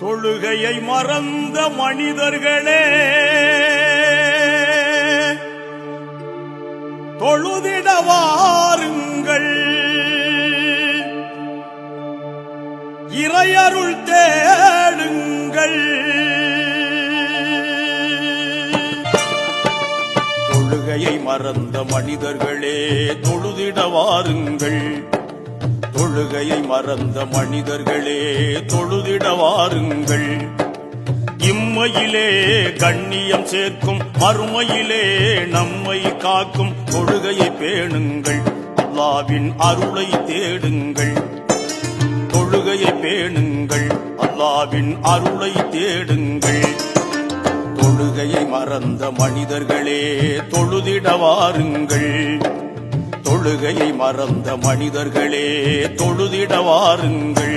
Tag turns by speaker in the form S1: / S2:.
S1: தொழுகையை மறந்த மனிதர்களே, தொழுதிட வாருங்கள், இறையருள் தேடுங்கள். தொழுகையை மறந்த மனிதர்களே, தொழுதிட வாருங்கள், தொழுகையை மறந்த மனிதர்களே, தொழுதிட வாருங்கள். இம்மையிலே கண்ணியம் சேர்க்கும், மறுமையிலே நம்மை காக்கும் தொழுகையை பேணுங்கள், அல்லாஹ்வின் அருளை தேடுங்கள். தொழுகையை பேணுங்கள், அல்லாஹ்வின் அருளை தேடுங்கள். தொழுகையை மறந்த மனிதர்களே, தொழுதிட வாருங்கள், தொழுகையை மறந்த மனிதர்களே, தொழுதிட வாருங்கள்.